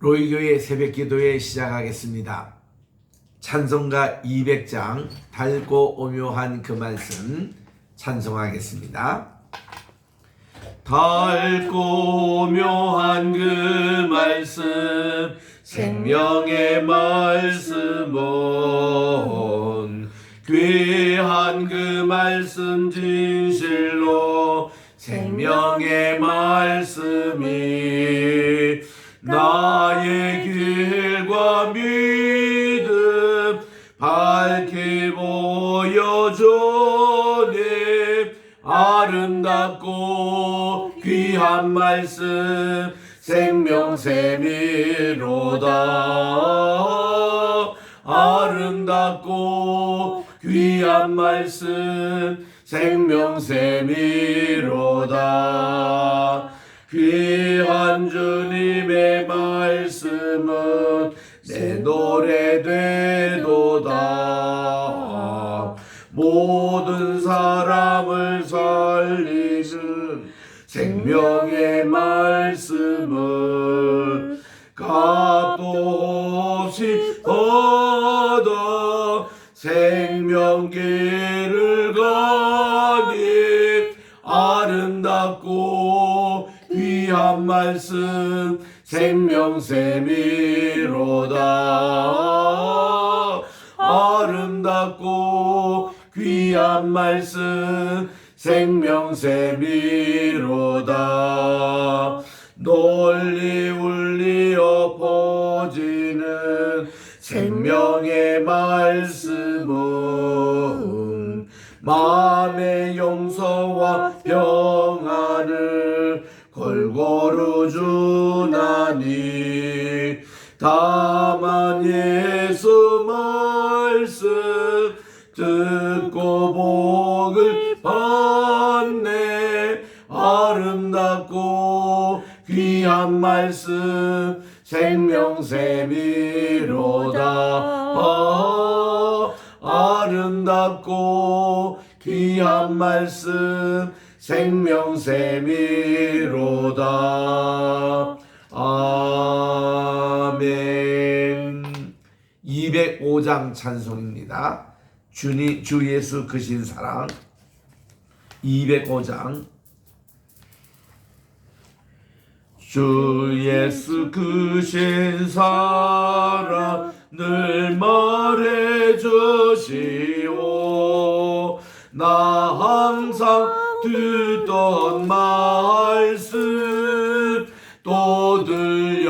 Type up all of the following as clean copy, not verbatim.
로이교회 새벽기도회 시작하겠습니다. 찬송가 200장 달고 오묘한 그 말씀 찬송하겠습니다. 달고 오묘한 그 말씀 생명의 말씀은 귀한 그 말씀 진실로 생명의 말씀이 나의 길과 믿음 밝게 보여주니 아름답고 귀한 말씀 생명샘이로다. 아름답고 귀한 말씀 생명샘이로다. 귀한 주님의 말씀은 내 노래 되도다. 모든 사람을 살리는 생명의 말씀을 값도 없이 얻어 생명길을 가니 아름답고 귀한 말씀 생명샘이로다. 아름답고 귀한 말씀 생명샘이로다. 널리 울리어 퍼지는 생명의 말씀은 마음의 용서와 평안을 골고루 주나니 다만 예수 말씀 듣고 복을 받네. 아름답고 귀한 말씀 생명샘이로다. 아름답고 귀한 말씀 생명샘이로다. 아멘. 205장 찬송입니다. 주 예수 크신 사랑. 205장. 주 예수 크신 사랑 늘 말해주시오. 나 항상 듣던 말씀 또 들려주시오.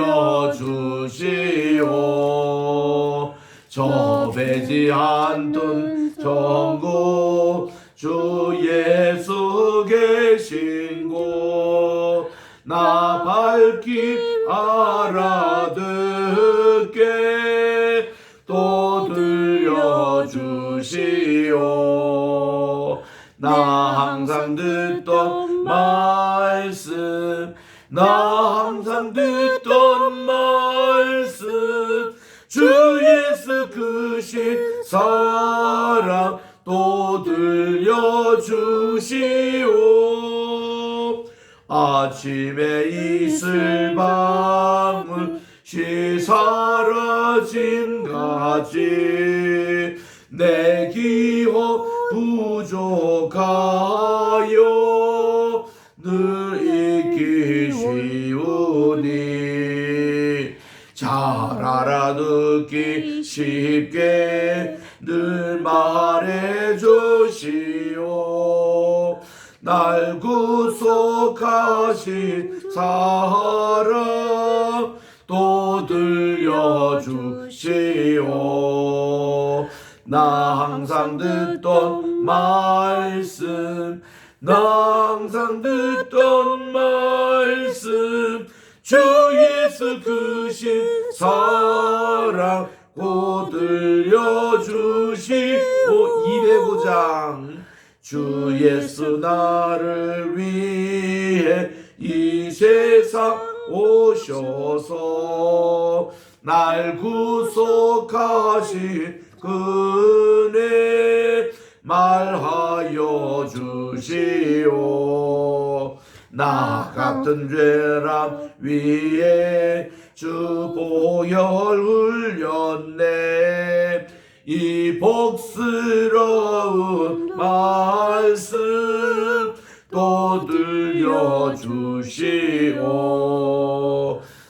저 배지 않던 천국 주 예수 계신 곳 나 밝히 알아듣게 또 들려주시오. 나 항상 듣던 말씀 나 항상 듣던 말씀 주 예수 크신 사랑 또 들려주시오. 아침에 이슬 방울이 사라진 가지 내 기호 부족하여 늘 잊기 쉬우니 잘 알아듣기 쉽게 늘 말해주시오. 날 구속하신 사랑 또 들려주시오. 나 항상 듣던 말씀 나 항상 듣던 말씀 주 예수 크신 사랑 또 들려주시오. 205장. 주 예수 나를 위해 이 세상 오셔서 날 구속하신 그네 말하여 주시오. 나 같은 죄람 위에 주 보혈 흘렸네. 이 복스러운 말씀 또 들려주시오.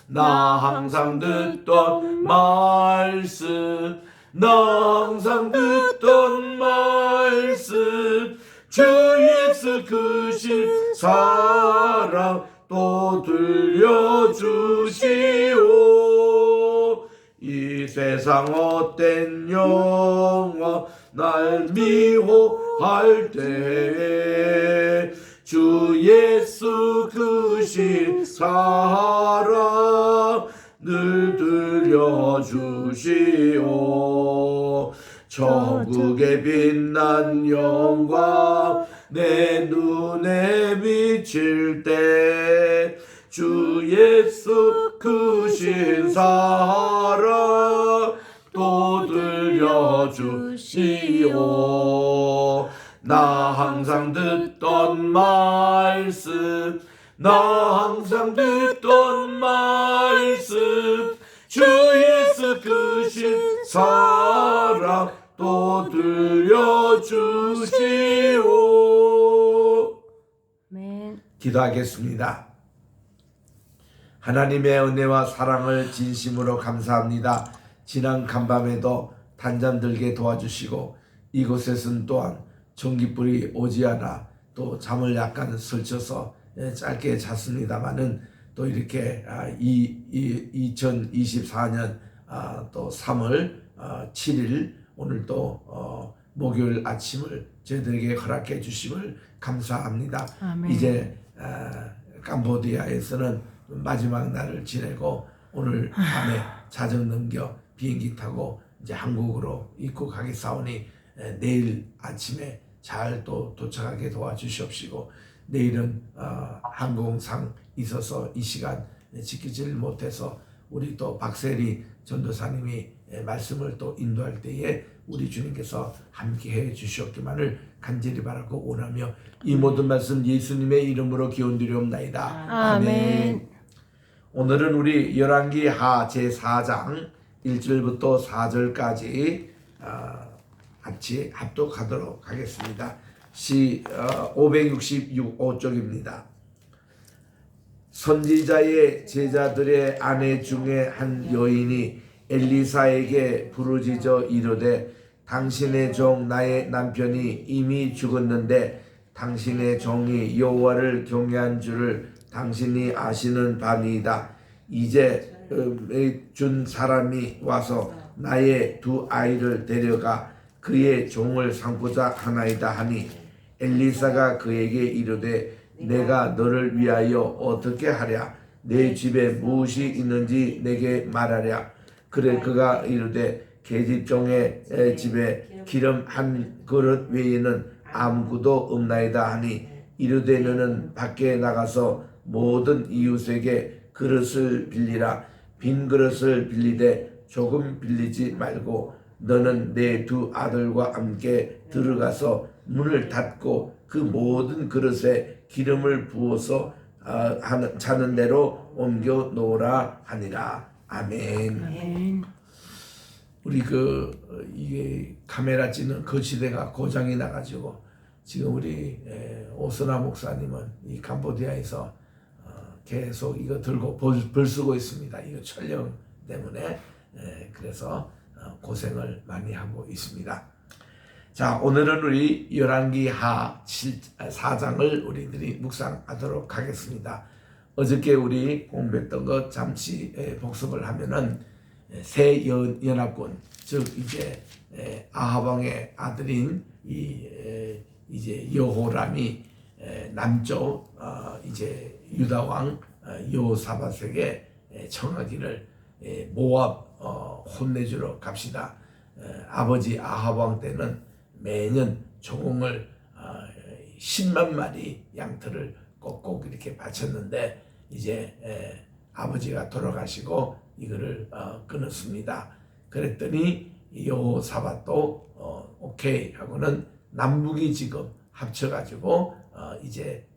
나 항상 듣던 말씀, 나 항상 듣던 말씀, 주 예수 크신 사랑 또 들려주시오. 이 세상 헛된 영화 날 미워할 때에 주 예수 크신 사랑 늘 들려주시오. 천국의 빛난 영광 내 눈에 비칠 때 주 예수 크신 사랑 또 들려주시오. 나 항상 듣던 말씀, 나 항상 듣던 말씀, 주 예수 크신 사랑 또 들려주시오. 기도하겠습니다. 하나님의 은혜와 사랑을 진심으로 감사합니다. 지난 간밤에도 단잠 들게 도와주시고 이곳에서는 또한 전기불이 오지 않아 또 잠을 약간 설쳐서 짧게 잤습니다만은 또 이렇게 2024년 또 3월 7일 오늘 또 목요일 아침을 저희들에게 허락해 주심을 감사합니다. 아멘. 이제 캄보디아에서는 마지막 날을 지내고 오늘 밤에 자정 넘겨 비행기 타고 이제 한국으로 입국하겠사오니 내일 아침에 잘 또 도착하게 도와주시옵시고 내일은 항공상 있어서 이 시간 지키질 못해서 우리 또 박세리 전도사님이 말씀을 또 인도할 때에 우리 주님께서 함께해 주시옵기만을 간절히 바라고 원하며 이 모든 말씀 예수님의 이름으로 기원드리옵나이다. 아멘. 오늘은 우리 열왕기 하 제4장 1절부터 4절까지 같이 합독하도록 하겠습니다. 565쪽입니다. 선지자의 제자들의 아내 중에 한 여인이 엘리사에게 부르짖어 이르되 당신의 종 나의 남편이 이미 죽었는데 당신의 종이 여호와를 경외한 줄을 당신이 아시는 바니이다. 이제 준 사람이 와서 나의 두 아이를 데려가 그의 종을 삼고자 하나이다 하니 엘리사가 그에게 이르되 내가 너를 위하여 어떻게 하랴? 내 집에 무엇이 있는지 내게 말하랴. 그래 그가 이르되 계집종의 집에 기름 한 그릇 외에는 아무것도 없나이다 하니 이르되 너는 밖에 나가서 모든 이웃에게 그릇을 빌리라. 빈 그릇을 빌리되 조금 빌리지 말고 너는 내 두 아들과 함께 들어가서 문을 닫고 그 모든 그릇에 기름을 부어서 자는 대로 옮겨 놓으라 하니라. 아멘. 아멘. 우리 이게 카메라 찍는 거치대가 고장이 나가지고 지금 우리 오스나 목사님은 이 캄보디아에서 계속 이거 들고 벌 쓰고 있습니다. 이거 촬영 때문에 그래서 고생을 많이 하고 있습니다. 자, 오늘은 우리 열왕기 하 4장을 우리들이 묵상하도록 하겠습니다. 어저께 우리 공부했던 것 잠시 복습을 하면은 새 연합군, 즉 이제 아합 왕의 아들인 이제 여호람이 남쪽 이제 유다 왕 여호사밧에게 청하기를 모압 혼내주러 갑시다. 아버지 아합 왕 때는 매년 조공을 10만 마리 양털을 꼭꼭 이렇게 바쳤는데 이제 아버지가 돌아가시고 이거를 끊었습니다. 그랬더니 여호사밧도 오케이 하고는 남북이 지금 합쳐가지고 이제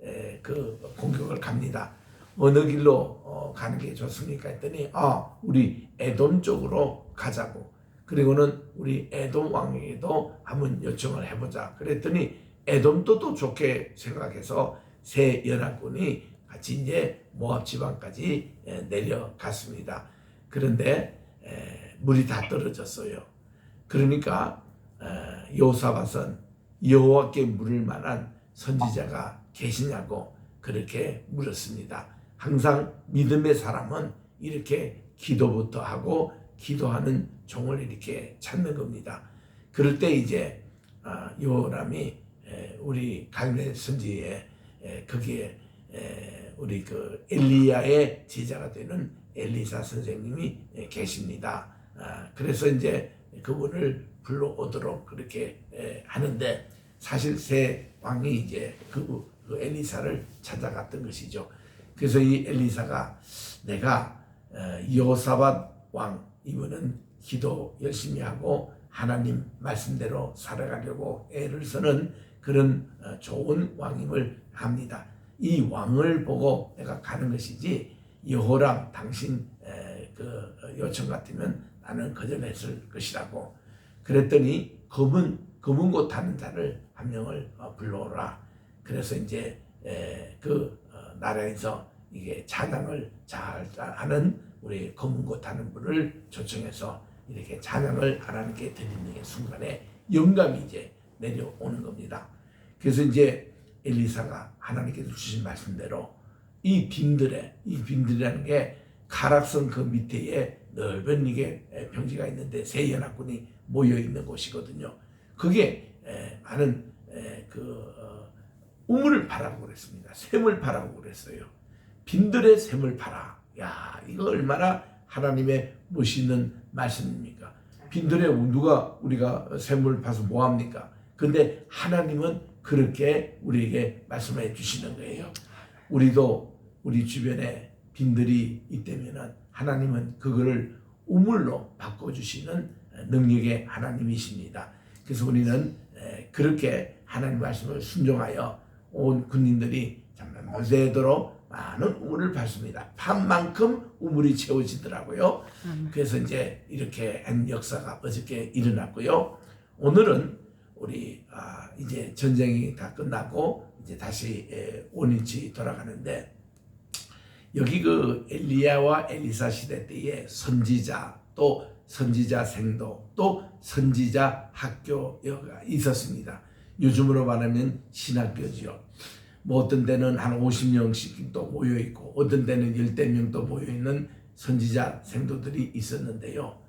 그 공격을 갑니다. 어느 길로 가는 게 좋습니까 했더니 우리 에돔 쪽으로 가자고. 그리고는 우리 에돔 왕에게도 한번 요청을 해보자. 그랬더니 에돔도 또 좋게 생각해서 세 연합군이 같이 이제 모압 지방까지 내려갔습니다. 그런데 물이 다 떨어졌어요. 그러니까 여호사밧은 여호와께 물을 만한 선지자가 계시냐고 그렇게 물었습니다. 항상 믿음의 사람은 이렇게 기도부터 하고 기도하는 종을 이렇게 찾는 겁니다. 그럴 때 이제 여호람이 우리 갈멜 선지에 거기에 우리 그 엘리야의 제자가 되는 엘리사 선생님이 계십니다. 그래서 이제 그분을 불러오도록 그렇게 하는데 사실 새 왕이 이제 그 엘리사를 찾아갔던 것이죠. 그래서 이 엘리사가 내가 여호사밧 왕 이분은 기도 열심히 하고 하나님 말씀대로 살아가려고 애를 쓰는 그런 좋은 왕임을 합니다. 이 왕을 보고 내가 가는 것이지 여호람 당신 그 요청 같으면 나는 거절했을 것이라고. 그랬더니 검은 곳 타는 자를 한 명을 불러오라. 그래서 이제 그 나라에서 이게 찬양을 잘 하는 우리 검은 곳 타는 분을 초청해서 이렇게 찬양을 하나님께 드리는 순간에 영감이 이제 내려오는 겁니다. 그래서 이제 엘리사가 하나님께서 주신 말씀대로 이 빈들이라는 게 가락성 그 밑에 넓은 이게 평지가 있는데 세 연합군이 모여 있는 곳이거든요. 그게 많은 우물을 파라고 그랬습니다. 샘을 파라고 그랬어요. 빈들의 샘을 파라. 야, 이거 얼마나 하나님의 멋있는 말씀입니까? 빈들에 누가 우리가 샘을 파서 뭐 합니까? 근데 하나님은 그렇게 우리에게 말씀해 주시는 거예요. 우리도 우리 주변에 빈들이 있다면 하나님은 그거를 우물로 바꿔주시는 능력의 하나님이십니다. 그래서 우리는 그렇게 하나님 말씀을 순종하여 온 군인들이 정말 되도록 많은 우물을 밟습니다. 판만큼 우물이 채워지더라고요. 그래서 이제 이렇게 한 역사가 어저께 일어났고요. 오늘은 우리 이제 전쟁이 다 끝나고 이제 다시 원위치 돌아가는데 여기 그 엘리야와 엘리사 시대 때의 선지자 또 선지자 생도 또 선지자 학교가 있었습니다. 요즘으로 말하면 신학교지요. 뭐 어떤 데는 한 50명씩 또 모여 있고 어떤 데는 10대 명 또 모여 있는 선지자 생도들이 있었는데요.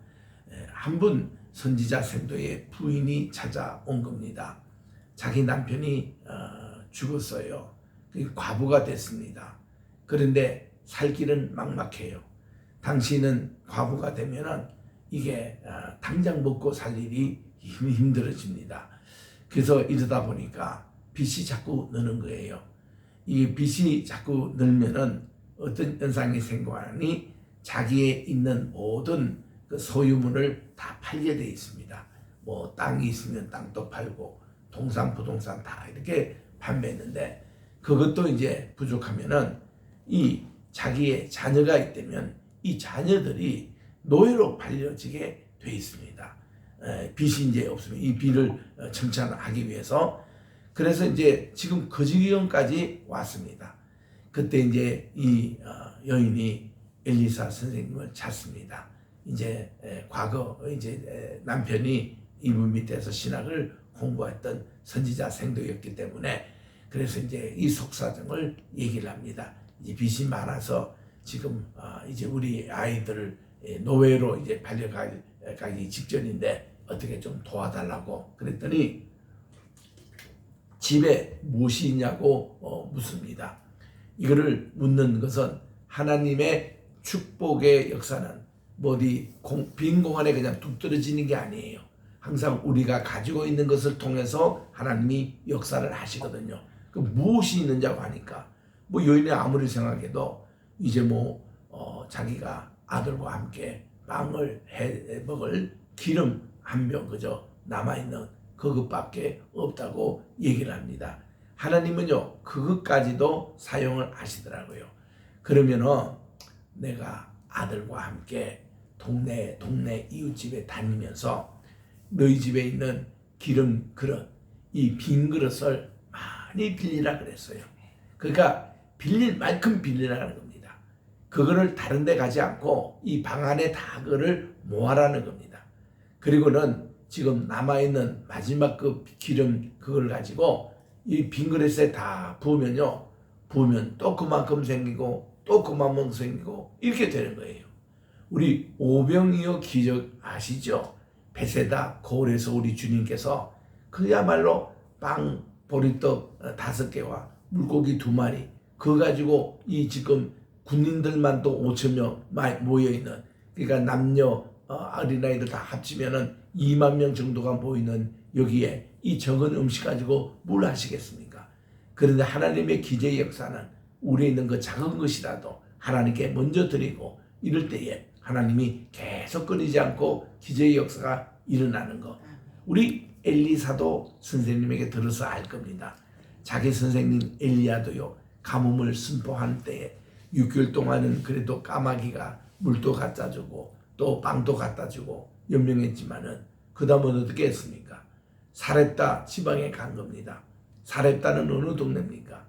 한 분 선지자 생도의 부인이 찾아온 겁니다. 자기 남편이 죽었어요. 과부가 됐습니다. 그런데 살 길은 막막해요. 당신은 과부가 되면은 이게 당장 먹고 살 일이 힘들어집니다. 그래서 이러다 보니까 빚이 자꾸 느는 거예요. 이 빚이 자꾸 늘면은 어떤 현상이 생겨나니 자기의 있는 모든 그 소유물을 다 팔게 돼 있습니다. 뭐 땅이 있으면 땅도 팔고 동산 부동산 다 이렇게 판매했는데 그것도 이제 부족하면은 이 자기의 자녀가 있다면 이 자녀들이 노예로 팔려지게 돼 있습니다. 빚이 이제 없으면 이 빚을 청산하기 위해서. 그래서 이제 지금 그 지경까지 왔습니다. 그때 이제 이 여인이 엘리사 선생님을 찾습니다. 이제 과거 이제 남편이 이분 밑에서 신학을 공부했던 선지자 생도였기 때문에 그래서 이제 이 속사정을 얘기를 합니다. 이제 빚이 많아서 지금 이제 우리 아이들을 노예로 이제 팔려가기 직전인데 어떻게 좀 도와달라고 그랬더니 집에 무엇이 있냐고 묻습니다. 이거를 묻는 것은 하나님의 축복의 역사는 뭐 어디 빈 공간에 그냥 뚝 떨어지는 게 아니에요. 항상 우리가 가지고 있는 것을 통해서 하나님이 역사를 하시거든요. 그 무엇이 있느냐고 하니까 뭐 여인이 아무리 생각해도 이제 자기가 아들과 함께 빵을 해 먹을 기름 한 병 그저 남아있는 그것밖에 없다고 얘기를 합니다. 하나님은요 그것까지도 사용을 하시더라고요. 그러면은 내가 아들과 함께 동네 이웃집에 다니면서 너희 집에 있는 기름 그릇, 이 빈 그릇을 많이 빌리라 그랬어요. 그러니까 빌릴 만큼 빌리라는 겁니다. 그거를 다른 데 가지 않고 이 방 안에 다 그거를 모아라는 겁니다. 그리고는 지금 남아있는 마지막 그 기름 그걸 가지고 이 빈 그릇에 다 부으면요, 부으면 또 그만큼 생기고 또 그만큼 생기고 이렇게 되는 거예요. 우리 오병이어 기적 아시죠? 베세다 거울에서 우리 주님께서 그야말로 빵 보리떡 5개와 물고기 2마리 그거 가지고 이 지금 군인들만 또 5,000명 모여있는, 그러니까 남녀 어린아이들 다 합치면은 2만 명 정도가 모이는 여기에 이 적은 음식 가지고 뭘 하시겠습니까? 그런데 하나님의 기적의 역사는 우리에 있는 그 작은 것이라도 하나님께 먼저 드리고 이럴 때에 하나님이 계속 끊이지 않고 기적의 역사가 일어나는 것. 우리 엘리사도 선생님에게 들어서 알 겁니다. 자기 선생님 엘리야도요 가뭄을 선포한 때에 6개월 동안은 그래도 까마귀가 물도 갖다 주고 또 빵도 갖다 주고 연명했지만은 그 다음은 어떻게 했습니까? 사렙다 지방에 간 겁니다. 사렙다는 어느 동네입니까?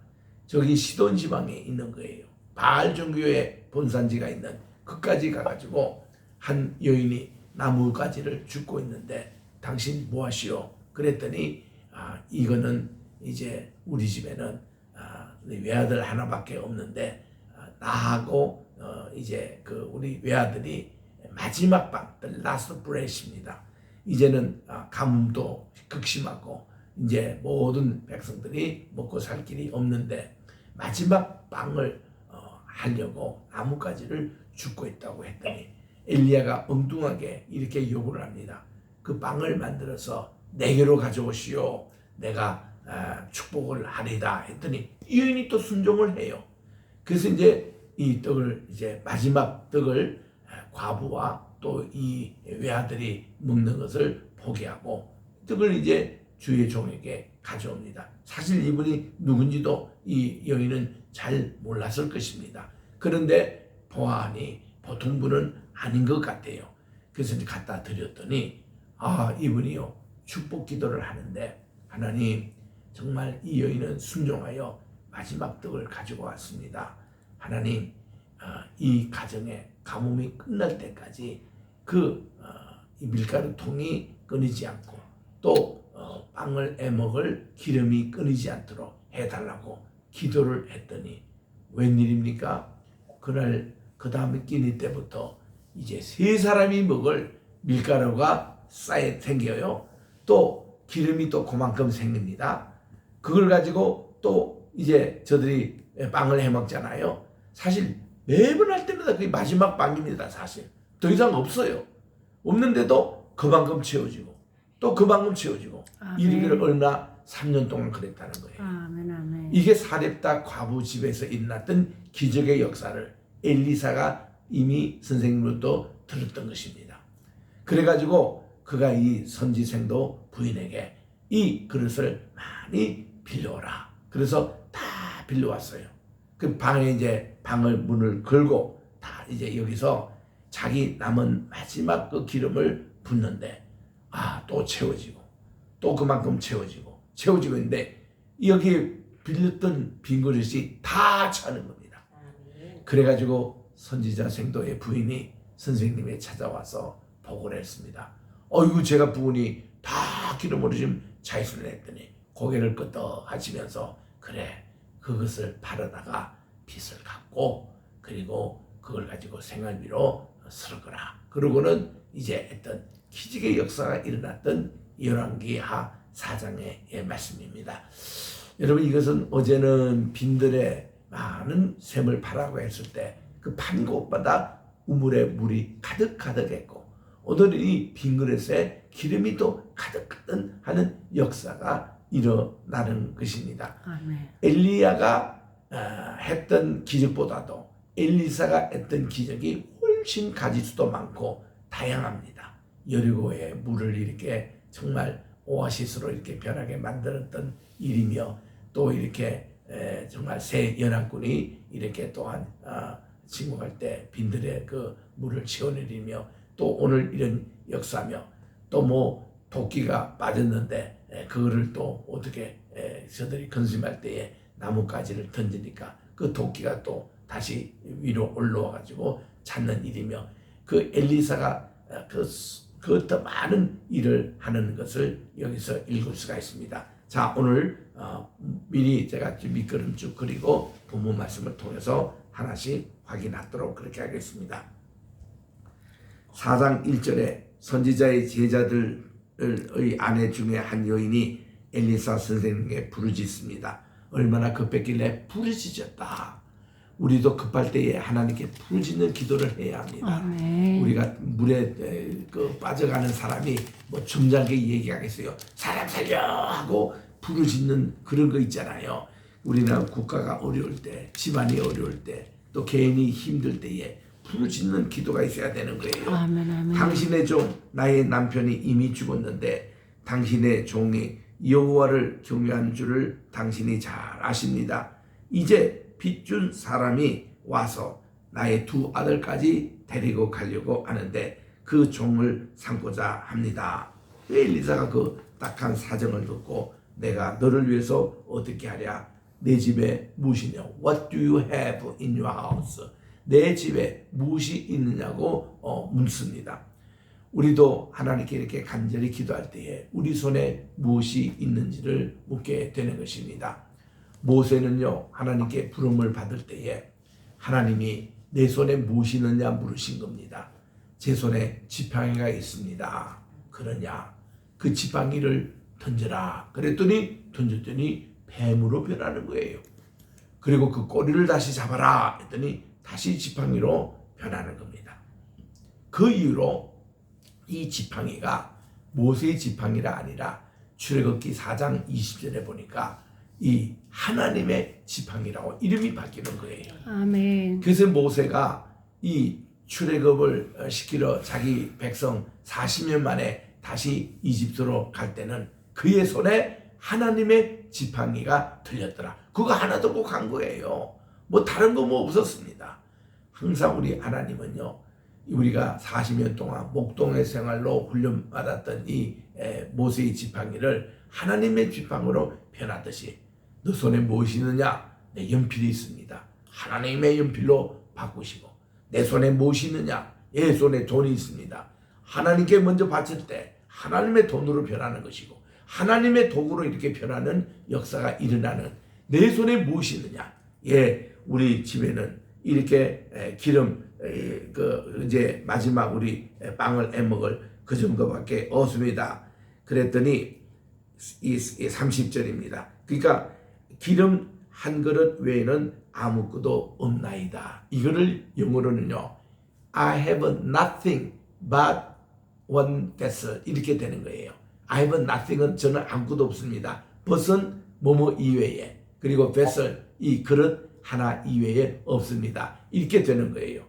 저기 시돈 지방에 있는 거예요. 바알 종교의 본산지가 있는 그까지 가가지고 한 여인이 나무가지를 줍고 있는데 당신 뭐 하시오? 그랬더니 이거는 이제 우리 집에는 외아들 하나밖에 없는데 나하고 이제 그 우리 외아들이 마지막 방, the last breath입니다. 이제는 가뭄도 극심하고 이제 모든 백성들이 먹고 살 길이 없는데 마지막 빵을 하려고 나뭇가지를 줍고 있다고 했더니 엘리야가 엉뚱하게 이렇게 요구를 합니다. 그 빵을 만들어서 내게로 가져오시오. 내가 축복을 하리다 했더니 이 여인이 또 순종을 해요. 그래서 이제 이 떡을 이제 마지막 떡을 과부와 또 이 외아들이 먹는 것을 포기하고 떡을 이제 주의 종에게 가져옵니다. 사실 이분이 누군지도 이 여인은 잘 몰랐을 것입니다. 그런데 보아하니 보통 분은 아닌 것 같아요. 그래서 이제 갖다 드렸더니 이분이요 축복 기도를 하는데 하나님 정말 이 여인은 순종하여 마지막 떡을 가지고 왔습니다. 하나님 이 가정에 가뭄이 끝날 때까지 이 밀가루 통이 끊이지 않고 또 빵을 애먹을 기름이 끊이지 않도록 해달라고 기도를 했더니 웬일입니까? 그날 그 다음에 끼니 때부터 이제 3사람이 먹을 밀가루가 생겨요. 또 기름이 또 그만큼 생깁니다. 그걸 가지고 또 이제 저들이 빵을 해먹잖아요. 사실 매번 할 때마다 그게 마지막 빵입니다. 사실 더 이상 없어요. 없는데도 그만큼 채워지고 또 그만큼 채워지고 이르기를 얼마 3년 동안 그랬다는 거예요. 아멘. 이게 사렙다 과부 집에서 일어났던 기적의 역사를 엘리사가 이미 선생님으로부터 들었던 것입니다. 그래가지고 그가 이 선지생도 부인에게 이 그릇을 많이 빌려오라. 그래서 다 빌려왔어요. 그 방에 이제 방을 문을 걸고 다 이제 여기서 자기 남은 마지막 그 기름을 붓는데 또 채워지고 또 그만큼 채워지고 있는데 여기에 빌렸던 빈 그릇이 다 차는 겁니다. 그래가지고 선지자 생도의 부인이 선생님에 찾아와서 보고를 했습니다. 이거 제가 부은이 다 기름으로 지금 차있으려 했더니 고개를 끄덕하시면서 그래 그것을 팔아다가 빚을 갚고 그리고 그걸 가지고 생활비로 쓰거라. 그러고는 이제 어떤 기적의 역사가 일어났던 열왕기하 4장의 말씀입니다. 여러분 이것은 어제는 빈들에 많은 샘을 파라고 했을 때 그 판 곳마다 우물에 물이 가득했고 오늘은 이 빈 그릇에 기름이 또 가득하던 하는 역사가 일어나는 것입니다. 아멘. 엘리야가 했던 기적보다도 엘리사가 했던 기적이 훨씬 가지수도 많고 다양합니다. 여리고의 물을 이렇게 정말 오아시스로 이렇게 변하게 만들었던 일이며 또 이렇게 정말 새 연합군이 이렇게 또한 침공할 때 빈들의 그 물을 치워내리며 또 오늘 이런 역사며 또 뭐 도끼가 빠졌는데 그거를 또 어떻게 저들이 근심할 때에 나뭇가지를 던지니까 그 도끼가 또 다시 위로 올라와 가지고 찾는 일이며 그 엘리사가 그 더 많은 일을 하는 것을 여기서 읽을 수가 있습니다. 자, 오늘 미리 제가 밑그림 쭉 그리고 본문 말씀을 통해서 하나씩 확인하도록 그렇게 하겠습니다. 4장 1절에 선지자의 제자들의 아내 중에 한 여인이 엘리사 선생님에게 부르짖습니다. 얼마나 급했길래 부르짖었다. 우리도 급할 때에 하나님께 부르짖는 기도를 해야 합니다. 아멘. 우리가 물에 빠져가는 사람이 뭐 점잖게 얘기하겠어요. 사람 살려 하고 부르짖는 그런 거 있잖아요. 우리나라 국가가 어려울 때, 집안이 어려울 때, 또 개인이 힘들 때에 부르짖는 기도가 있어야 되는 거예요. 아멘, 아멘. 당신의 종 나의 남편이 이미 죽었는데 당신의 종이 여호와를 경외한 줄을 당신이 잘 아십니다. 이제 빚준 사람이 와서 나의 두 아들까지 데리고 가려고 하는데 그 종을 삼고자 합니다. 엘리사가 그 딱한 사정을 듣고 내가 너를 위해서 어떻게 하랴? 내 집에 무엇이냐? What do you have in your house? 내 집에 무엇이 있느냐고 묻습니다. 우리도 하나님께 이렇게 간절히 기도할 때에 우리 손에 무엇이 있는지를 묻게 되는 것입니다. 모세는요, 하나님께 부름을 받을 때에 하나님이 내 손에 무엇이 있느냐 물으신 겁니다. 제 손에 지팡이가 있습니다. 그러냐? 그 지팡이를 던져라. 그랬더니 던졌더니 뱀으로 변하는 거예요. 그리고 그 꼬리를 다시 잡아라 했더니 다시 지팡이로 변하는 겁니다. 그 이후로 이 지팡이가 모세의 지팡이가 아니라 출애굽기 4장 20절에 보니까 이 하나님의 지팡이라고 이름이 바뀌는 거예요. 아멘. 그래서 모세가 이 출애굽을 시키러 자기 백성 40년 만에 다시 이집트로 갈 때는 그의 손에 하나님의 지팡이가 들렸더라. 그거 하나 듣고 간 거예요. 뭐 다른 거 뭐 없었습니다. 항상 우리 하나님은요, 우리가 40년 동안 목동의 생활로 훈련받았던 이 모세의 지팡이를 하나님의 지팡이로 변하듯이 너 손에 무엇이 있느냐? 내 연필이 있습니다. 하나님의 연필로 바꾸시고 내 손에 무엇이 있느냐? 얘 손에 돈이 있습니다. 하나님께 먼저 바칠 때 하나님의 돈으로 변하는 것이고 하나님의 도구로 이렇게 변하는 역사가 일어나는 내 손에 무엇이 있느냐? 예, 우리 집에는 이렇게 기름 이제 마지막 우리 빵을 애먹을 그 정도밖에 없습니다. 그랬더니 이 30절입니다. 그러니까 기름 한 그릇 외에는 아무것도 없나이다. 이거를 영어로는요, I have nothing but one vessel 이렇게 되는 거예요. I have nothing은 저는 아무것도 없습니다. 벗은 뭐뭐 이외에, 그리고 vessel 이 그릇 하나 이외에 없습니다. 이렇게 되는 거예요.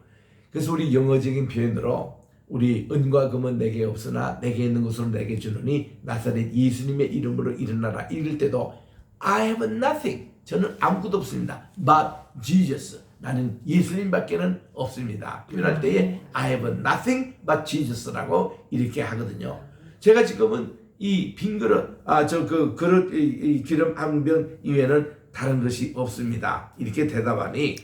그래서 우리 영어적인 표현으로 우리 은과 금은 내게 없으나 내게 있는 것으로 내게 주느니 나사렛 예수님의 이름으로 일어나라. 이럴 때도 I have nothing. 저는 아무것도 없습니다. But Jesus. 나는 예수님밖에는 없습니다. 표현할 때에 I have nothing but Jesus라고 이렇게 하거든요. 제가 지금은 이 빈 그릇, 그릇, 이 기름 한 병 이외에는 다른 것이 없습니다. 이렇게 대답하니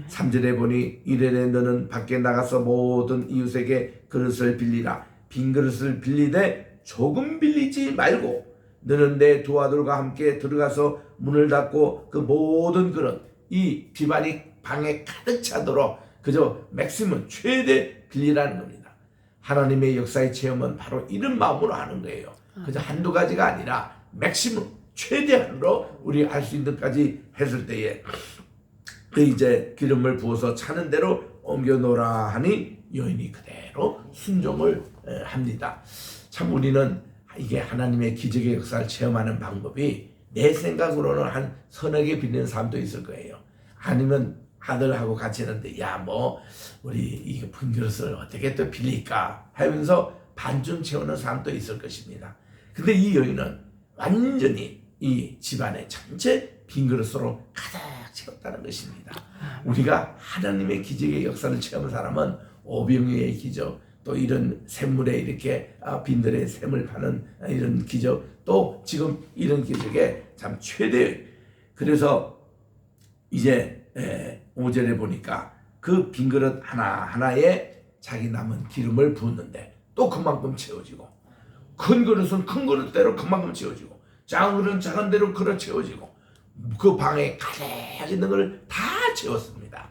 3절에 보니 이르되 너는 밖에 나가서 모든 이웃에게 그릇을 빌리라. 빈 그릇을 빌리되 조금 빌리지 말고 너는 내 두 아들과 함께 들어가서 문을 닫고 그 모든 그릇 이 비반이 방에 가득 차도록 그저 맥시멈 최대 빌리라는 겁니다. 하나님의 역사의 체험은 바로 이런 마음으로 하는 거예요. 그저 한두 가지가 아니라 맥시멈 최대한으로 우리 할 수 있는 데까지 했을 때에 그 이제 기름을 부어서 차는 대로 옮겨 놓으라 하니 여인이 그대로 순종을 합니다. 참 우리는 이게 하나님의 기적의 역사를 체험하는 방법이 내 생각으로는 한 서너 개 빌리는 사람도 있을 거예요. 아니면 아들하고 같이 했는데 야 뭐 우리 이 빈 그릇을 어떻게 또 빌릴까 하면서 반쯤 채우는 사람도 있을 것입니다. 근데 이 여인은 완전히 이 집안의 전체 빈 그릇으로 가득 채웠다는 것입니다. 우리가 하나님의 기적의 역사를 체험한 사람은 오병이의 기적, 또 이런 샘물에 이렇게 빈들에 샘을 파는 이런 기적, 또 지금 이런 기적에 참 최대. 그래서 이제 5절에 보니까 그 빈 그릇 하나하나에 자기 남은 기름을 부었는데 또 그만큼 채워지고, 큰 그릇은 큰 그릇대로 그만큼 채워지고, 작은 그릇은 작은 대로 그릇 채워지고, 그 방에 가득 있는 걸 다 채웠습니다.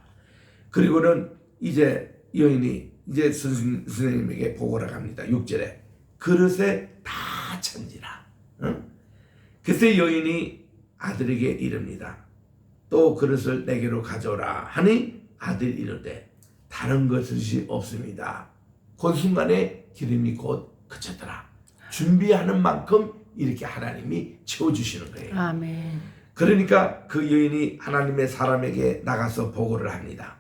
그리고는 이제 여인이 이제 선생님에게 보고를 합니다. 6절에 그릇에 다 찬지라. 응? 그때 여인이 아들에게 이릅니다. 또 그릇을 내게로 가져오라 하니 아들이 이르되 다른 것이 없습니다. 그 순간에 기름이 곧 그쳤더라. 준비하는 만큼 이렇게 하나님이 채워주시는 거예요. 아멘. 그러니까 그 여인이 하나님의 사람에게 나가서 보고를 합니다.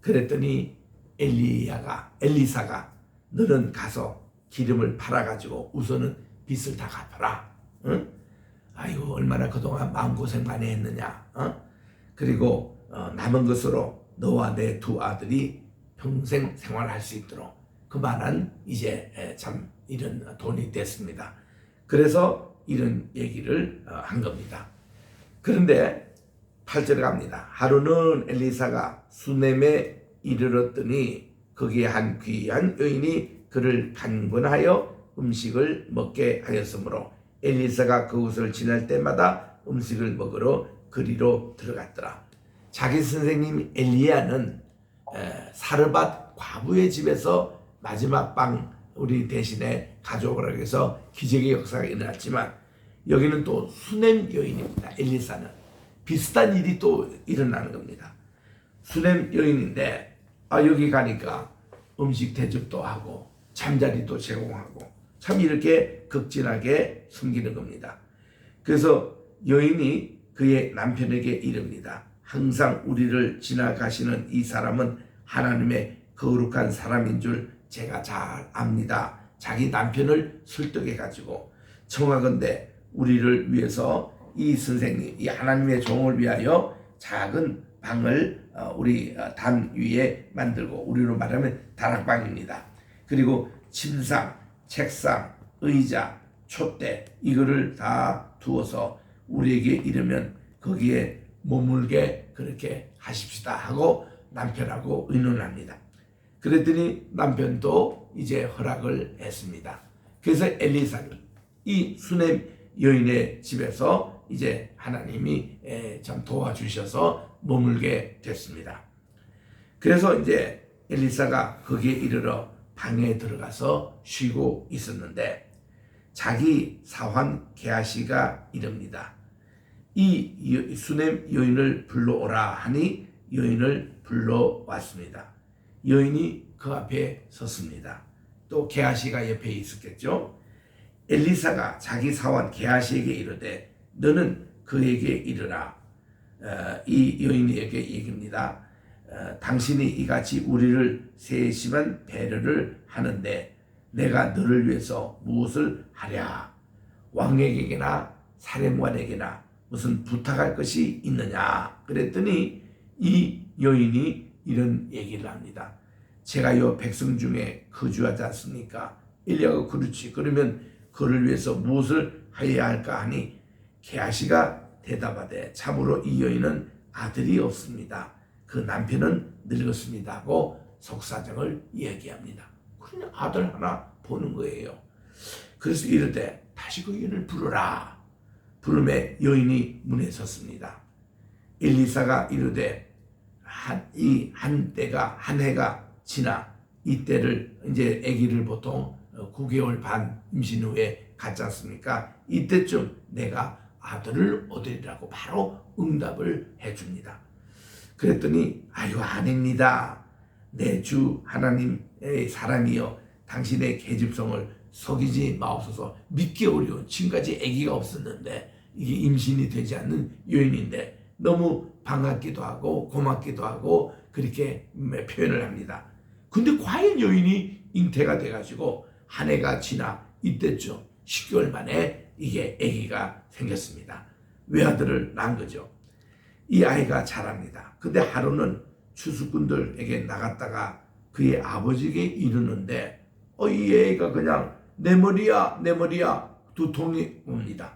그랬더니 엘리사가 너는 가서 기름을 팔아가지고 우선은 빚을 다 갚아라. 응? 아이고 얼마나 그동안 마음고생 많이 했느냐. 그리고 남은 것으로 너와 내 두 아들이 평생 생활할 수 있도록 그만한 이제 참 이런 돈이 됐습니다. 그래서 이런 얘기를 한 겁니다. 그런데 8절에 갑니다. 하루는 엘리사가 수넴에 이르렀더니 거기에 한 귀한 여인이 그를 간번하여 음식을 먹게 하였으므로 엘리사가 그곳을 지날 때마다 음식을 먹으러 그리로 들어갔더라. 자기 선생님 엘리야는 사르밧 과부의 집에서 마지막 방 우리 대신에 가져오라고 해서 기적의 역사가 일어났지만, 여기는 또 수넴 여인입니다. 엘리사는 비슷한 일이 또 일어나는 겁니다. 수넴 여인인데 여기 가니까 음식 대접도 하고 잠자리도 제공하고 참 이렇게 극진하게 섬기는 겁니다. 그래서 여인이 그의 남편에게 이릅니다. 항상 우리를 지나가시는 이 사람은 하나님의 거룩한 사람인 줄 제가 잘 압니다. 자기 남편을 설득해가지고 청하건대 우리를 위해서 이 선생님, 이 하나님의 종을 위하여 작은 방을 우리 담 위에 만들고, 우리로 말하면 다락방입니다. 그리고 침상, 책상, 의자, 촛대 이거를 다 두어서 우리에게 이르면 거기에 머물게 그렇게 하십시다 하고 남편하고 의논합니다. 그랬더니 남편도 이제 허락을 했습니다. 그래서 엘리사는 이 수넴 여인의 집에서 이제 하나님이 참 도와주셔서 머물게 됐습니다. 그래서 이제 엘리사가 거기에 이르러 방에 들어가서 쉬고 있었는데 자기 사환 게하시가 이릅니다. 이 수넴 여인을 불러오라 하니 여인을 불러왔습니다. 여인이 그 앞에 섰습니다. 또 게하시가 옆에 있었겠죠. 엘리사가 자기 사환 게하시에게 이르되 너는 그에게 이르라. 이 여인에게 얘기입니다. 당신이 이같이 우리를 세심한 배려를 하는데 내가 너를 위해서 무엇을 하랴? 왕에게나 사령관에게나 무슨 부탁할 것이 있느냐? 그랬더니 이 여인이 이런 얘기를 합니다. 제가 요 백성 중에 거주하지 않습니까? 엘리야가 그렇지. 그러면 그를 위해서 무엇을 해야 할까 하니 게하시가 대답하되 참으로 이 여인은 아들이 없습니다. 그 남편은 늙었습니다 하고 속사정을 이야기합니다. 그냥 아들 하나 보는 거예요. 그래서 이르되 다시 그 여인을 부르라. 부름에 여인이 문에 섰습니다. 엘리사가 이르되 한 해가 지나 이때를 이제 아기를 보통 9개월 반 임신 후에 갖지 않습니까? 이때쯤 내가 아들을 얻으리라고 바로 응답을 해줍니다. 그랬더니 아유 아닙니다. 내 주 하나님의 사람이여 당신의 계집성을 속이지 마옵소서. 믿기 어려운 지금까지 아기가 없었는데 이게 임신이 되지 않는 여인인데 너무 반갑기도 하고 고맙기도 하고 그렇게 표현을 합니다. 근데 과연 여인이 잉태가 돼가지고 한 해가 지나 이때쯤 10개월 만에 이게 아기가 생겼습니다. 외아들을 낳은 거죠. 이 아이가 자랍니다. 근데 하루는 추수꾼들에게 나갔다가 그의 아버지에게 이르는데 이 애가 그냥 내 머리야 내 머리야 두통이 옵니다.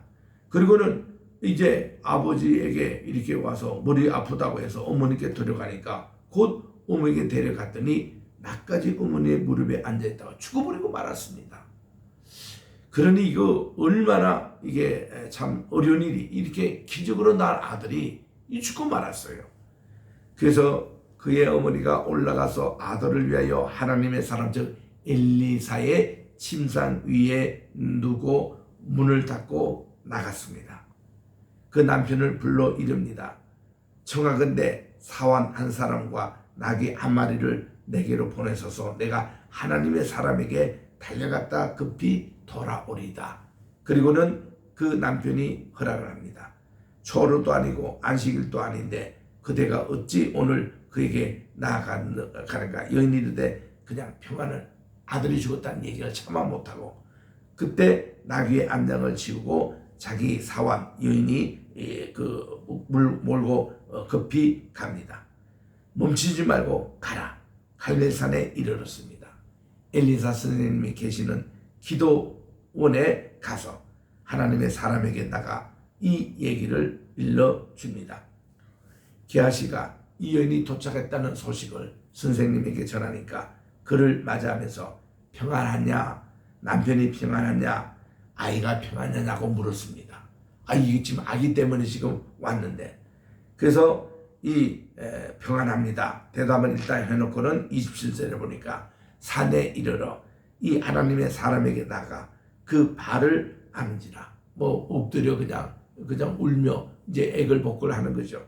그리고는 이제 아버지에게 이렇게 와서 머리 아프다고 해서 어머니께 데려가니까 곧 어머니께 데려갔더니 나까지 어머니의 무릎에 앉아있다가 죽어버리고 말았습니다. 그러니 이거 얼마나 이게 참 어려운 일이, 이렇게 기적으로 난 아들이 죽고 말았어요. 그래서 그의 어머니가 올라가서 아들을 위하여 하나님의 사람 즉 엘리사의 침상 위에 누고 문을 닫고 나갔습니다. 그 남편을 불러 이릅니다. 청하건대 사환 한 사람과 나귀 한 마리를 내게로 보내소서. 내가 하나님의 사람에게 달려갔다 급히 돌아오리다. 그리고는 그 남편이 허락을 합니다. 초로도 아니고 안식일도 아닌데 그대가 어찌 오늘 그에게 나아가는가. 여인이 이르되 그냥 평안을, 아들이 죽었다는 얘기를 차마 못하고 그때 나귀의 안장을 지우고 자기 사환 여인이 그 물 몰고 급히 갑니다. 멈추지 말고 가라. 갈멜산에 이르렀습니다. 엘리사 선생님이 계시는 기도원에 가서 하나님의 사람에게 나가 이 얘기를 일러줍니다. 게하시가 이 여인이 도착했다는 소식을 선생님에게 전하니까 그를 맞이하면서 평안하냐, 남편이 평안하냐, 아이가 평안하냐고 물었습니다. 이게 지금 아기 때문에 지금 왔는데, 그래서 이 평안합니다 대답은 일단 해놓고는 27절에 보니까 산에 이르러 이 하나님의 사람에게 나가 그 발을 안지라. 엎드려 그냥 울며 이제 애걸복걸 하는 거죠.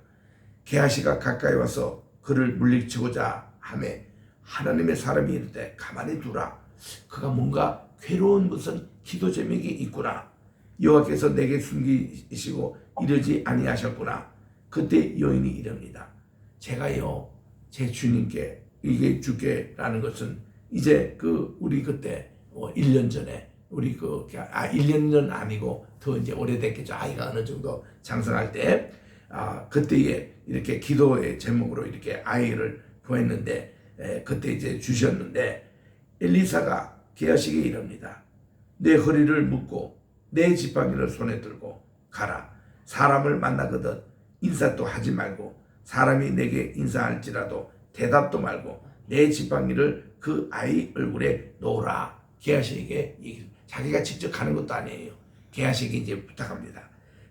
게하시가 가까이 와서 그를 물리치고자 하매 하나님의 사람이 이르되 가만히 두라. 그가 뭔가 괴로운 무슨 기도 제목이 있구나. 여호와께서 내게 숨기시고 이러지 아니하셨구나. 그때 여인이 이릅니다. 제가요 제 주님께 이게 주께라는 것은 이제 우리 그때 1년 전에 우리 1년 아니고 더 이제 오래됐겠죠. 아이가 어느 정도 장성할 때 그때에 이렇게 기도의 제목으로 이렇게 아이를 구했는데 그때 이제 주셨는데 엘리사가 게하시게 이릅니다. 내 허리를 묶고 내 지팡이를 손에 들고 가라. 사람을 만나거든 인사도 하지 말고 사람이 내게 인사할지라도 대답도 말고 내 지팡이를 그 아이 얼굴에 놓으라. 게하시에게 자기가 직접 가는 것도 아니에요. 게하시에게 이제 부탁합니다.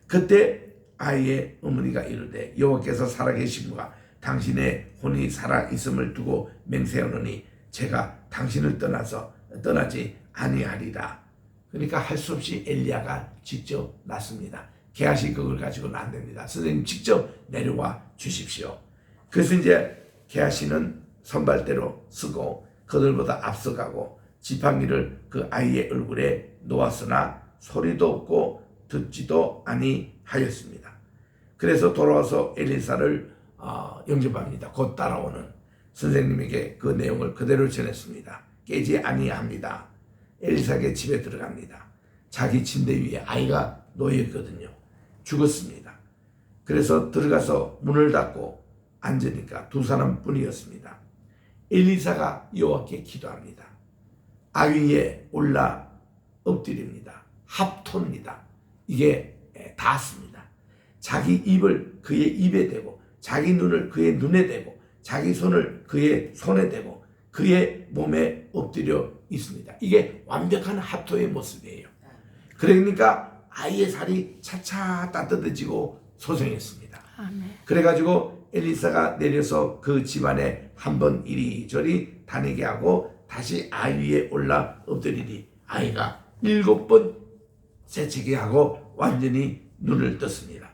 그때 아이의 어머니가 이르되 여호와께서 살아계심과 당신의 혼이 살아있음을 두고 맹세하노니 제가 당신을 떠나지 아니하리라. 그러니까 할 수 없이 엘리야가 직접 났습니다. 게하시 그걸 가지고는 안 됩니다. 선생님 직접 내려와 주십시오. 그래서 이제 게하시는 선발대로 쓰고 그들보다 앞서가고 지팡이를 그 아이의 얼굴에 놓았으나 소리도 없고 듣지도 아니하였습니다. 그래서 돌아와서 엘리사를 영접합니다. 곧 따라오는 선생님에게 그 내용을 그대로 전했습니다. 깨지 아니합니다. 엘리사에게 집에 들어갑니다. 자기 침대 위에 아이가 놓여있거든요. 죽었습니다. 그래서 들어가서 문을 닫고 앉으니까 두 사람뿐이었습니다. 엘리사가 여호와께 기도합니다. 아위에 올라 엎드립니다. 합토입니다. 이게 닿습니다. 자기 입을 그의 입에 대고 자기 눈을 그의 눈에 대고 자기 손을 그의 손에 대고 그의 몸에 엎드려 있습니다. 이게 완벽한 합토의 모습이에요. 그러니까 아이의 살이 차차 따뜻해지고 소생했습니다. 그래가지고 엘리사가 내려서 그 집안에 한번 이리저리 다니게 하고 다시 아이 위에 올라 엎드리니 아이가 7번 재채기 하고 완전히 눈을 떴습니다.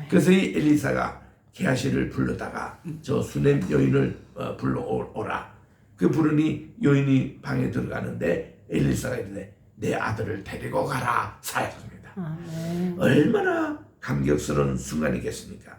그래서 이 엘리사가 게하시를 불러다가 저 수넴 여인을 불러오라. 그 부르니 여인이 방에 들어가는데 엘리사가 이르되 내 아들을 데리고 가라. 사였습니다. 얼마나 감격스러운 순간이겠습니까?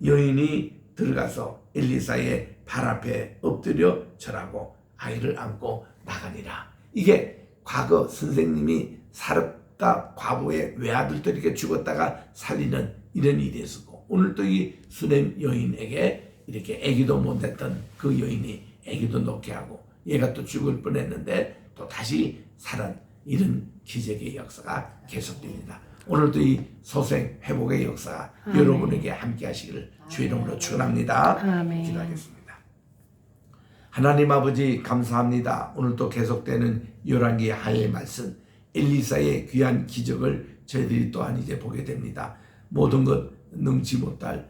여인이 들어가서 엘리사의 발 앞에 엎드려 절하고 아이를 안고 나가니라. 이게 과거 선생님이 사렙다 과부의 외아들들에게 죽었다가 살리는 이런 일이 있었고 오늘 또 이 수냄 여인에게 이렇게 아기도 못 낳던 그 여인이 아기도 낳게 하고 얘가 또 죽을 뻔했는데 또 다시 살은 이런 기적의 역사가 계속됩니다. 오늘도 이 소생 회복의 역사가 아멘. 여러분에게 함께 하시기를 주의 이름으로 축원합니다. 아멘. 기도하겠습니다. 하나님 아버지 감사합니다. 오늘도 계속되는 열왕기 하의 말씀 엘리사의 귀한 기적을 저희들이 또한 이제 보게 됩니다. 모든 것 능치 못할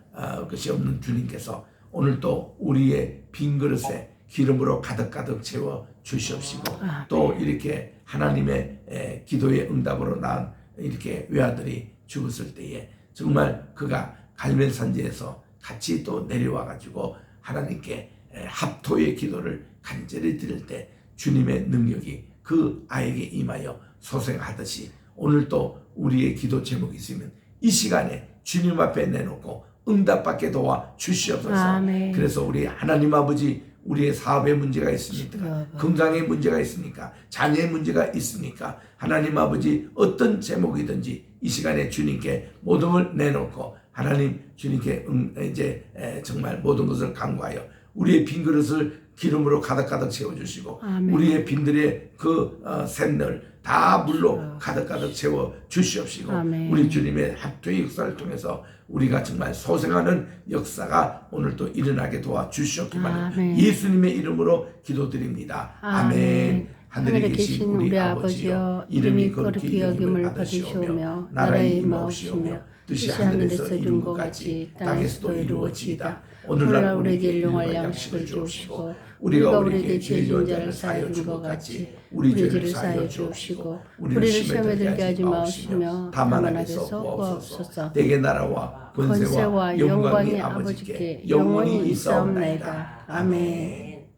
것이 없는 주님께서 오늘도 우리의 빈 그릇에 기름으로 가득가득 채워 주시옵시고 또 이렇게 하나님의 기도의 응답으로 낳은 이렇게 외아들이 죽었을 때에 정말 그가 갈멜산지에서 같이 또 내려와 가지고 하나님께 합토의 기도를 간절히 드릴 때 주님의 능력이 그 아이에게 임하여 소생하듯이 오늘도 우리의 기도 제목이 있으면 이 시간에 주님 앞에 내놓고 응답받게 도와 주시옵소서. 아멘. 그래서 우리 하나님 아버지 우리의 사업에 문제가 있습니까? 건강에 문제가 있습니까? 자녀의 문제가 있습니까? 하나님 아버지 어떤 제목이든지 이 시간에 주님께 모든 걸 내놓고 하나님 주님께 이제 정말 모든 것을 간구하여 우리의 빈 그릇을 기름으로 가득가득 채워주시고 아멘. 우리의 빈들의 그 샘을 다 물로 가득가득 채워 주시옵시고 아멘. 우리 주님의 합토의 역사를 통해서 우리가 정말 소생하는 역사가 오늘도 일어나게 도와주시옵기만 예수님의 이름으로 기도드립니다. 아멘. 하늘에 계신 우리 아버지여 이름이 거룩히 여김을 받으시오며 나라의 임하옵시며 뜻이 하늘에서 이룬 것 같이 땅에서도 이루어지이다. 오늘날 우리에게 일용할 양식을 주옵시고 우리가 우리에게 죄 지은 자를 사하여 준 것 같이 우리 죄를 사하여 주옵시고 우리를 시험에 들게 하지 마옵시며 다만 악에서 구하옵소서. 내게 나라와 권세와 영광이 아버지께 영원히 있사옵나이다. 아멘.